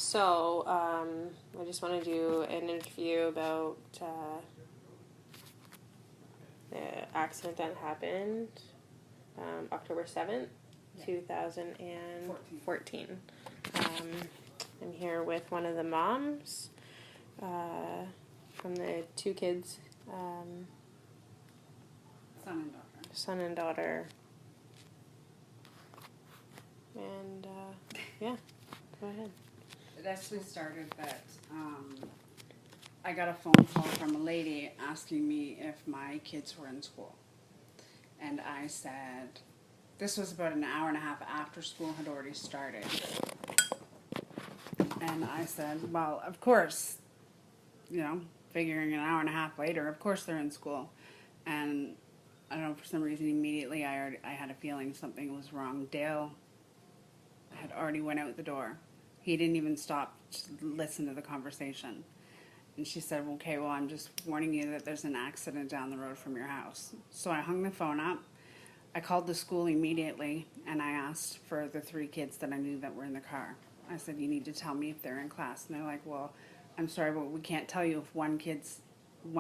So, I just want to do an interview about the accident that happened October 7th, 2014. I'm here with one of the moms from the two kids, son and daughter. And, yeah, go ahead. It actually started that I got a phone call from a lady asking me if my kids were in school. And I said, this was about an hour and a half after school had already started. And I said, well, of course, figuring an hour and a half later, of course they're in school. And I don't know, for some reason, immediately I had a feeling something was wrong. Dale had already went out the door. He didn't even stop to listen to the conversation. And she said, okay, well, I'm just warning you that there's an accident down the road from your house. So I hung the phone up. I called the school immediately, and I asked for the 3 kids that I knew that were in the car. I said, you need to tell me if they're in class. And they're like, well, I'm sorry, but we can't tell you if one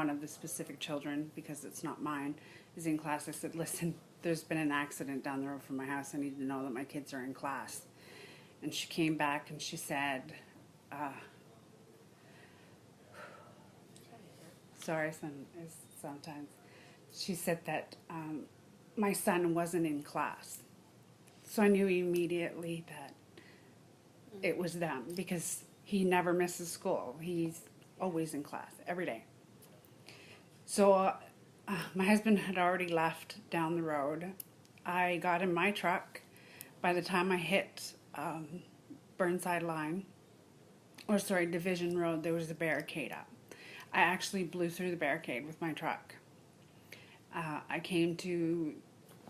of the specific children, because it's not mine, is in class. I said, listen, there's been an accident down the road from my house. I need to know that my kids are in class. And she came back and she said, sorry, sometimes. She said that my son wasn't in class. So I knew immediately that it was them, because he never misses school. He's always in class, every day. So my husband had already left down the road. I got in my truck. By the time I hit Burnside Line, Division Road, there was a barricade up. I actually blew through the barricade with my truck. I came to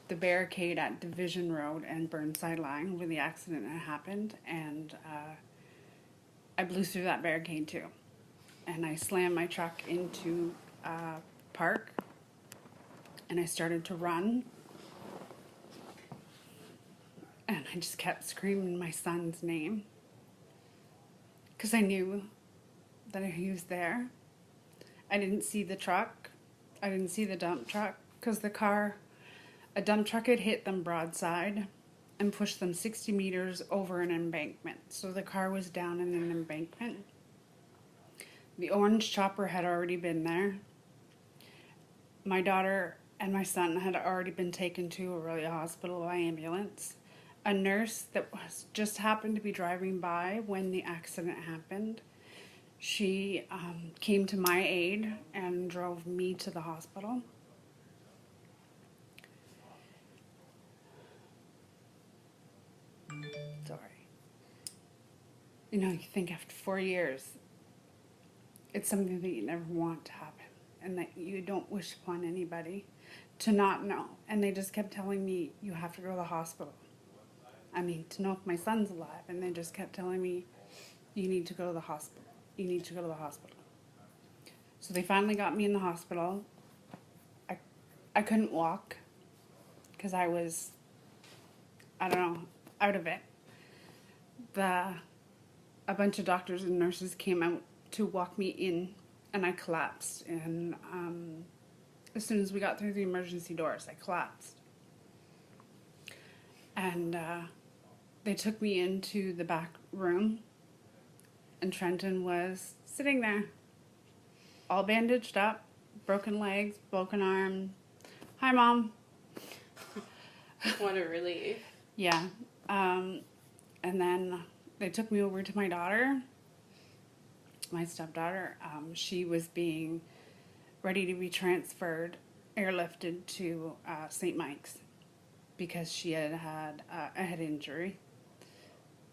the barricade at Division Road and Burnside Line where the accident had happened, and I blew through that barricade too. And I slammed my truck into park, and I started to run. And I just kept screaming my son's name, because I knew that he was there. I didn't see the truck. I didn't see the dump truck, because a dump truck had hit them broadside and pushed them 60 meters over an embankment. So the car was down in an embankment. The orange chopper had already been there. My daughter and my son had already been taken to Aurelia Hospital by ambulance. A nurse that just happened to be driving by when the accident happened, she came to my aid and drove me to the hospital. Sorry. You think after 4 years, it's something that you never want to happen, and that you don't wish upon anybody to not know. And they just kept telling me, you have to go to the hospital. To know if my son's alive. And they just kept telling me, you need to go to the hospital. You need to go to the hospital. So they finally got me in the hospital. I couldn't walk, because I was, out of it. A bunch of doctors and nurses came out to walk me in, and I collapsed. And as soon as we got through the emergency doors, I collapsed. And they took me into the back room, and Trenton was sitting there, all bandaged up, broken legs, broken arm. Hi, Mom. What a relief. Yeah. And then they took me over to my daughter, my stepdaughter. She was being ready to be transferred, airlifted to St. Mike's, because she had had a head injury.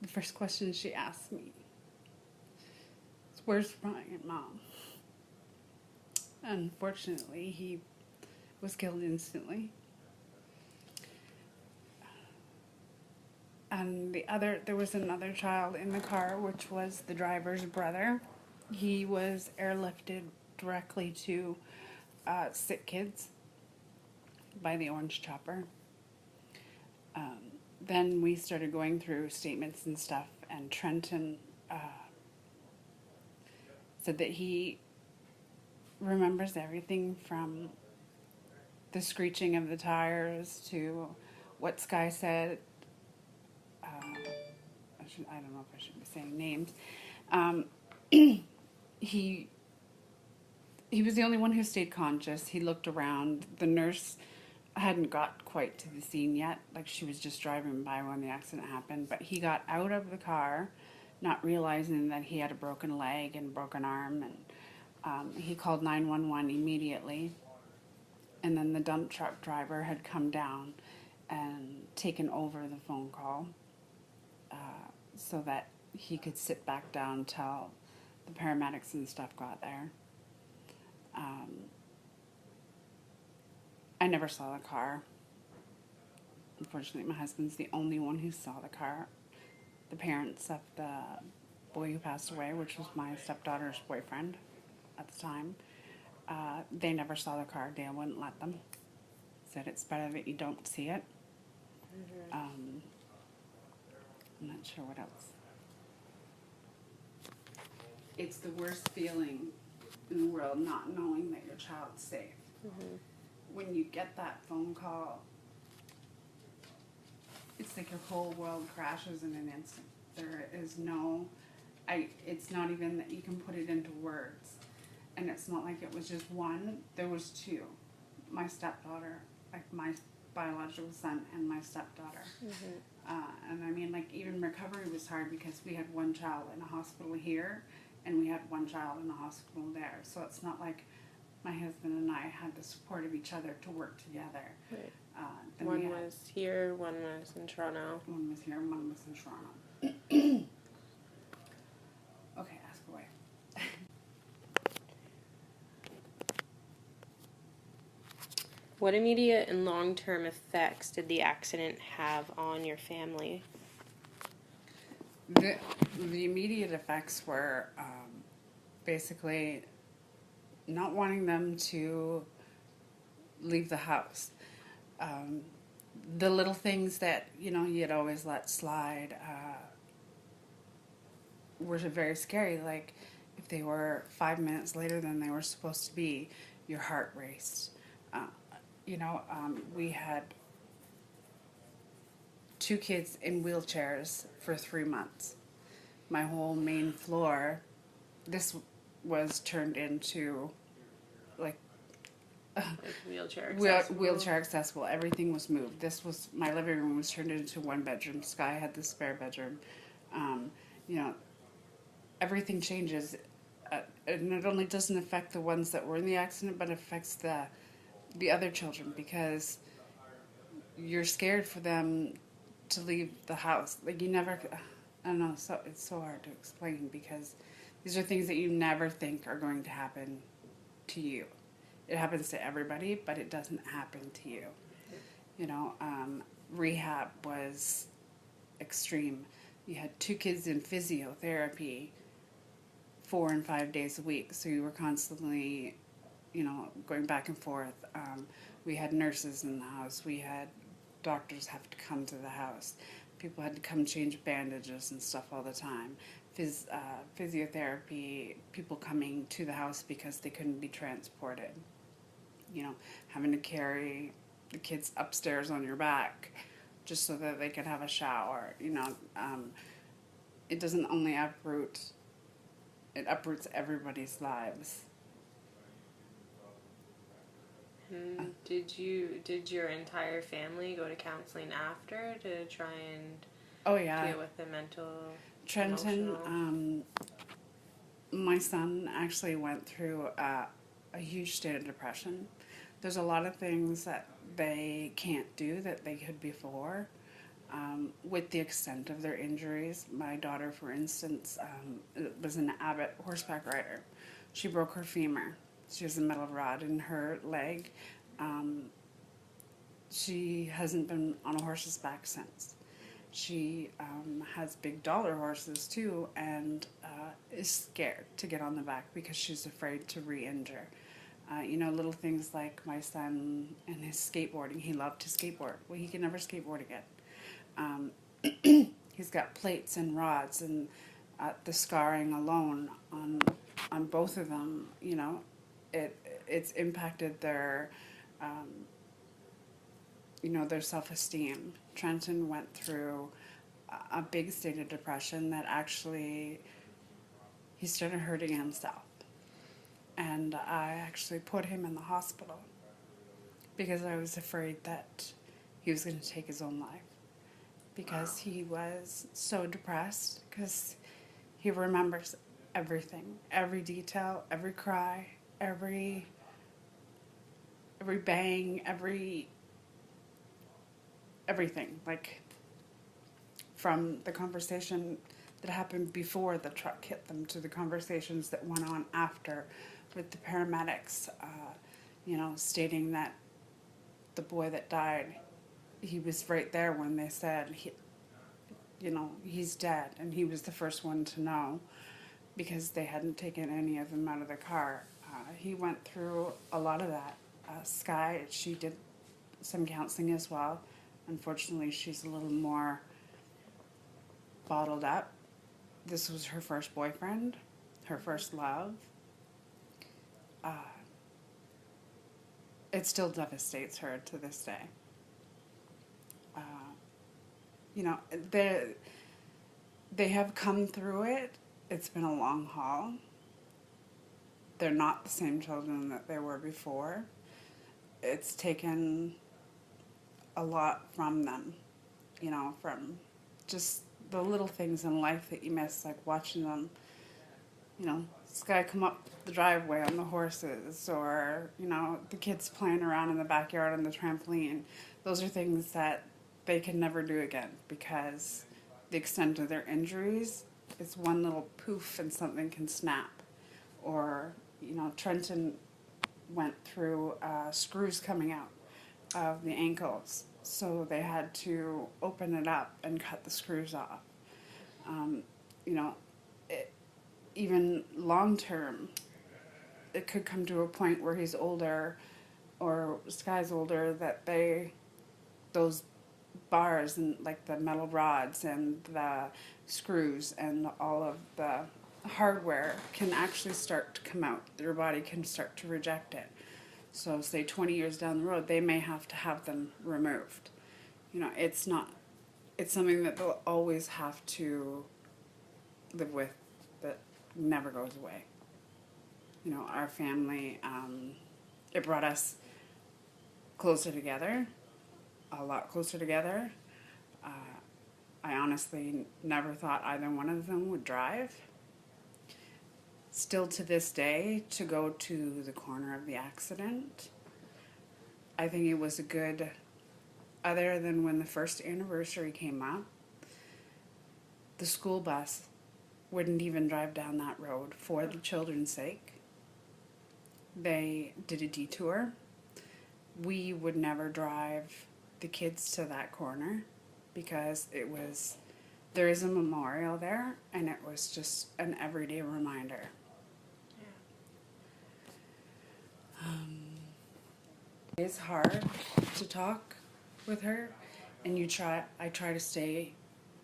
The first question she asked me is, where's Ryan, Mom? Unfortunately, he was killed instantly. And there was another child in the car, which was the driver's brother. He was airlifted directly to sick kids by the orange chopper. Then we started going through statements and stuff, and Trenton said that he remembers everything from the screeching of the tires to what Sky said. I don't know if I should be saying names. He was the only one who stayed conscious. He looked around. The nurse hadn't got quite to the scene yet. Like, she was just driving by when the accident happened. But he got out of the car, not realizing that he had a broken leg and broken arm. And he called 911 immediately. And then the dump truck driver had come down and taken over the phone call so that he could sit back down till the paramedics and stuff got there. I never saw the car. Unfortunately, my husband's the only one who saw the car. The parents of the boy who passed away, which was my stepdaughter's boyfriend at the time, they never saw the car. Dale wouldn't let them. Said it's better that you don't see it. I'm not sure what else. It's the worst feeling in the world, not knowing that your child's safe. When you get that phone call, it's like your whole world crashes in an instant. There is no, it's not even that you can put it into words. And it's not like it was just one, there was two. My stepdaughter, like my biological son and my stepdaughter. And I mean, like, even recovery was hard because we had one child in a hospital here and we had one child in a hospital there. So it's not like my husband and I had the support of each other to work together. Right. One was here, one was in Toronto. One was here, one was in Toronto. Okay, ask away. What immediate and long-term effects did the accident have on your family? The immediate effects were basically not wanting them to leave the house. The little things that, you'd always let slide were very scary. Like, if they were 5 minutes later than they were supposed to be, your heart raced. We had 2 kids in wheelchairs for 3 months. My whole main floor, this was turned into like wheelchair accessible. Everything was moved. My living room was turned into 1 bedroom. Sky had the spare bedroom. Everything changes, and it only doesn't affect the ones that were in the accident, but it affects the other children, because you're scared for them to leave the house. Like, you never, I don't know, so it's so hard to explain, because these are things that you never think are going to happen to you. It happens to everybody, but it doesn't happen to you. Rehab was extreme. You had 2 kids in physiotherapy 4 and 5 days a week, so you were constantly going back and forth. We had nurses in the house. We had doctors have to come to the house. People had to come change bandages and stuff all the time. Physiotherapy, people coming to the house because they couldn't be transported. Having to carry the kids upstairs on your back just so that they could have a shower. It doesn't only it uproots everybody's lives. Did your entire family go to counseling after to try and deal with the mental, Trenton, emotional? My son actually went through a huge state of depression. There's a lot of things that they can't do that they could before, with the extent of their injuries. My daughter, for instance, was an avid horseback rider. She broke her femur. She has a metal rod in her leg. She hasn't been on a horse's back since. She has big dollar horses too, and is scared to get on the back because she's afraid to re-injure. Little things like my son and his skateboarding. He loved to skateboard. Well, he can never skateboard again. He's got plates and rods, and the scarring alone on on both of them, you know, it's impacted their, you know, their self-esteem. Trenton went through a big state of depression that actually he started hurting himself. And I actually put him in the hospital because I was afraid that he was going to take his own life, because he was so depressed, because he remembers everything, every detail, every cry, every bang, everything, like from the conversation that happened before the truck hit them to the conversations that went on after with the paramedics, you know, stating that the boy that died, he was right there when they said, you know, he's dead, and he was the first one to know because they hadn't taken any of them out of the car. He went through a lot of that. Sky, she did some counseling as well. Unfortunately, she's a little more bottled up. This was her first boyfriend, her first love. It still devastates her to this day. You know, they have come through it. It's been a long haul. They're not the same children that they were before. It's taken a lot from them, you know, from just the little things in life that you miss, like watching them, you know, Sky come up the driveway on the horses, or, you know, the kids playing around in the backyard on the trampoline. Those are things that they can never do again, because the extent of their injuries is one little poof and something can snap. Or, you know, Trenton went through screws coming out of the ankles, so they had to open it up and cut the screws off. You know, even long term, it could come to a point where he's older, or Sky's older, that those bars and like the metal rods and the screws and all of the hardware can actually start to come out. Their body can start to reject it. So say 20 years down the road, they may have to have them removed. You know, it's something that they'll always have to live with, that never goes away. You know, our family, it brought us closer together, a lot closer together. I honestly never thought either one of them would drive. Still to this day, to go to the corner of the accident, I think it was a good, other than when the first anniversary came up, the school bus wouldn't even drive down that road for the children's sake. They did a detour. We would never drive the kids to that corner, because there is a memorial there, and it was just an everyday reminder. It's hard to talk with her, and I try to stay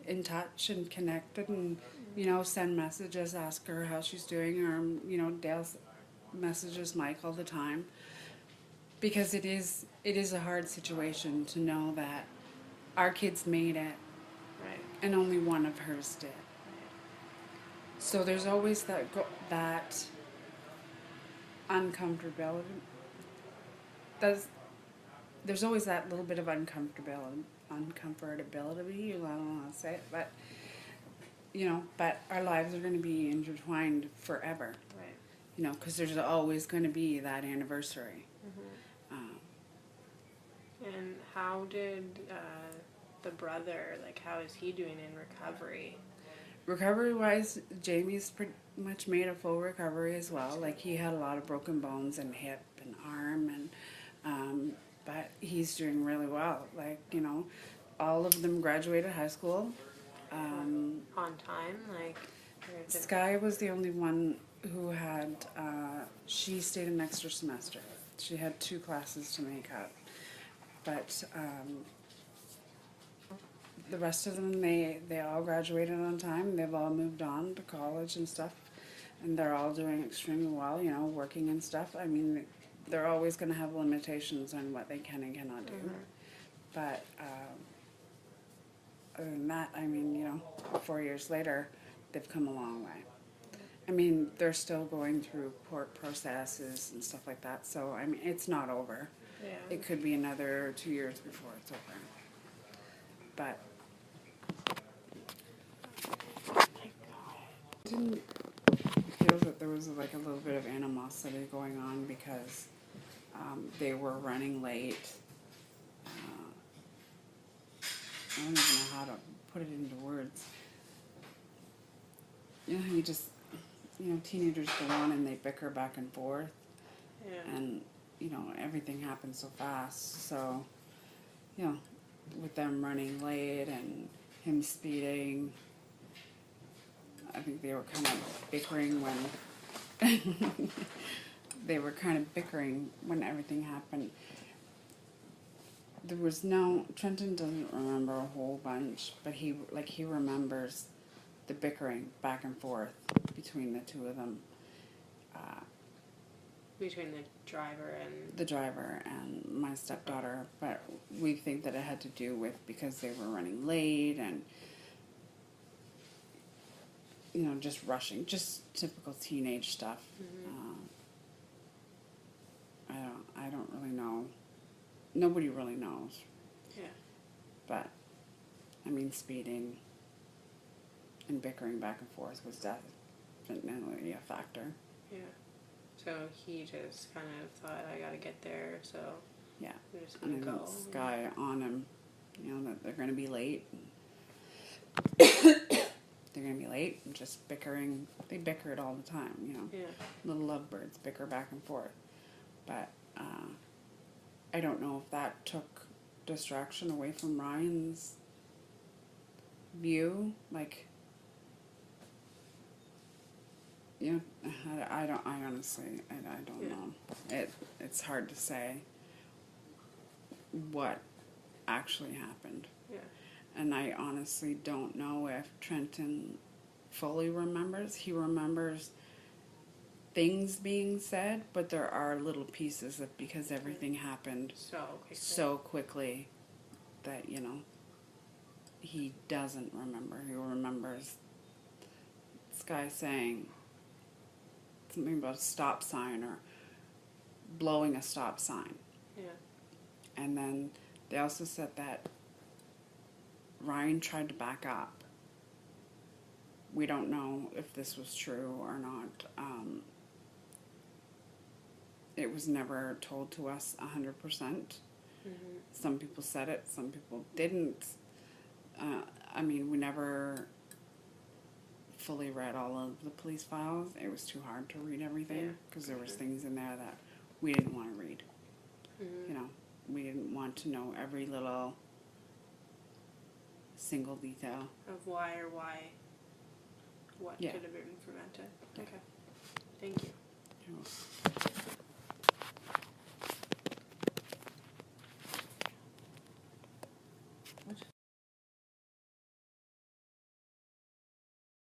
in touch and connected, and, you know, send messages, ask her how she's doing, or, you know, Dale messages Mike all the time, because it is a hard situation to know that our kids made it, right, and only one of hers did. So there's always that uncomfortability. There's always that little bit of uncomfortability. I don't want to say it, but, you know, but our lives are going to be intertwined forever. Right. You know, because there's always going to be that anniversary. Mm-hmm. And how did the brother, like, how is he doing in recovery? Recovery-wise, Jamie's pretty much made a full recovery as well. Like, he had a lot of broken bones in hip and arm, and but he's doing really well. Like, you know, all of them graduated high school. On time, like. Sky was the only one who had. She stayed an extra semester. She had 2 classes to make up, but. The rest of them, they all graduated on time. They've all moved on to college and stuff. and they're all doing extremely well, you know, working and stuff. I mean, they're always going to have limitations on what they can and cannot do. But other than that, I mean, you know, 4 years later, they've come a long way. I mean, they're still going through court processes and stuff like that. So, I mean, it's not over. Yeah. It could be another 2 years before it's over. But I didn't feel that there was like a little bit of animosity going on because they were running late. I don't even know how to put it into words. You know, teenagers go on and they bicker back and forth. Yeah. And, you know, everything happens so fast. So, you know, with them running late and him speeding, I think they were kind of bickering when everything happened. Trenton doesn't remember a whole bunch, but he remembers the bickering back and forth between the two of them. Between the driver and my stepdaughter, but we think that it had to do with because they were running late and, you know, just rushing, just typical teenage stuff. I don't really know. Nobody really knows. Yeah. But, I mean, speeding and bickering back and forth was definitely a factor. Yeah. So he just kind of thought, I gotta get there, so yeah, we're just gonna go. This guy on him, you know, that they're gonna be late. They're gonna be late and just bickering. They bickered all the time, you know. Yeah. Little lovebirds bicker back and forth. But I don't know if that took distraction away from Ryan's view, like. Yeah, I honestly don't know. It's hard to say what actually happened. Yeah. And I honestly don't know if Trenton fully remembers. He remembers things being said, but there are little pieces that because everything happened so quickly that, you know, he doesn't remember. He remembers this guy saying something about a stop sign or blowing a stop sign. Yeah. And then they also said that Ryan tried to back up. We don't know if this was true or not. It was never told to us 100%. Some people said it, some people didn't. I mean, we never fully read all of the police files. It was too hard to read everything because there was things in there that we didn't want to read. You know, we didn't want to know every little single detail of what could have been prevented. Okay. Thank you.